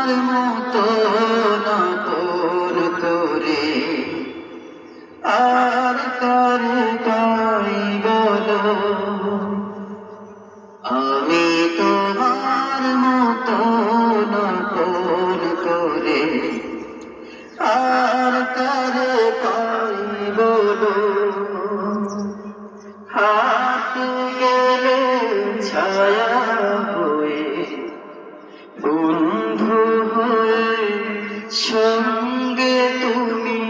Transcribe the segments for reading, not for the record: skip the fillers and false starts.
তোমার মতো আপন করে আর কারে পাই বলো। আমি তোমার মতো আপন করে আর কারে পাই বলো। হাতে গেলে ছায়া হয়ে বন্ধু হয়ে সঙ্গে তুমি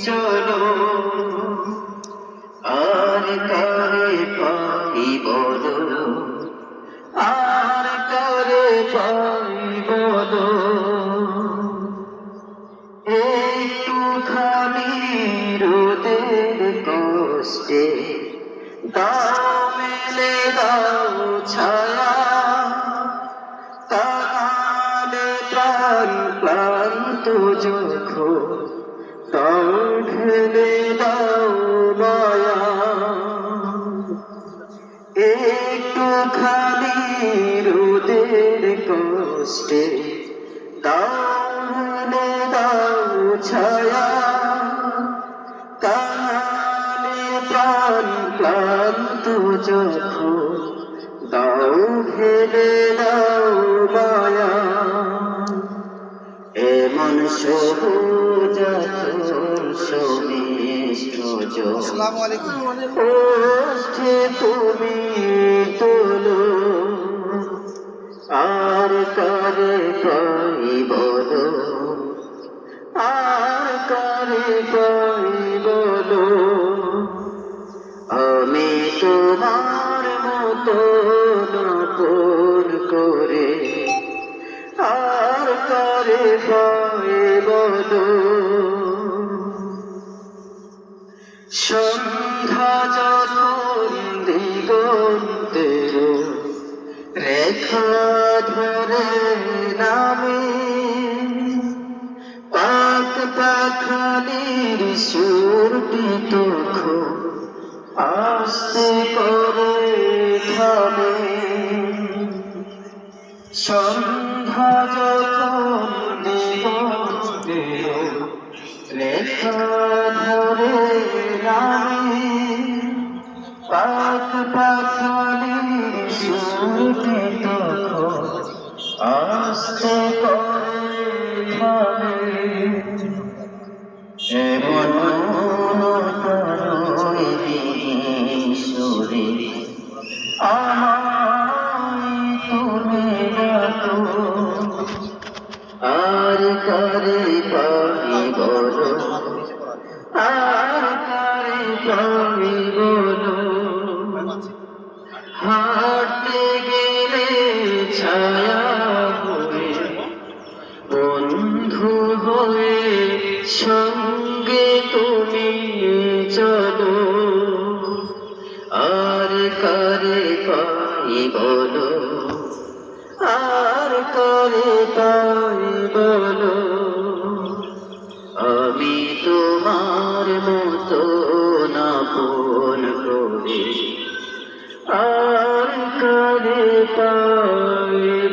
চলো। আর কারে পাই বলো, আর কারে পাই বলো। একটুখানি রোদের কষ্টে দাও মেলে দাও ছায়া। তাহলে প্রাণ ক্লান্ত যখন তাও ঢেলে দাও মায়া। একটুখানি রোদের কষ্টে দাও মেলে দাও ছায়া। তাহলে প্রাণ ক্লান্ত যখন দাও ঢেলে দাও মায়া। এমন সবুজ সমিষ্ট ওষ্ঠে তুমি তোলো। আর কারে পাই বলো, আর কারে পাই বলো। আমি তোমার মতো আপন করে আর কারে পাই বলো। সন্ধ্যা যখন দিগন্তের রেখা ধরে নামে, পাক পাখালির সুরটি তখন আস্তে করে থামে। সন্ধ্যা যখন দিগন্তের রেখা ধরে নামে, পাক পাখালির সুরটি তখন আস্তে করে থামে। এমন সুরে আমায় তুমি ডাকো। আর কারে পাই বলো, আর কারে পাই বলো। হাঁটতে গেলে ছায়া হয়ে বন্ধু হয়ে সঙ্গে তুমি চলো। আর কারে পাই বলো, আর কারে পাই বলো। আমি তোমার মতো আপন করে আর কারে পাই।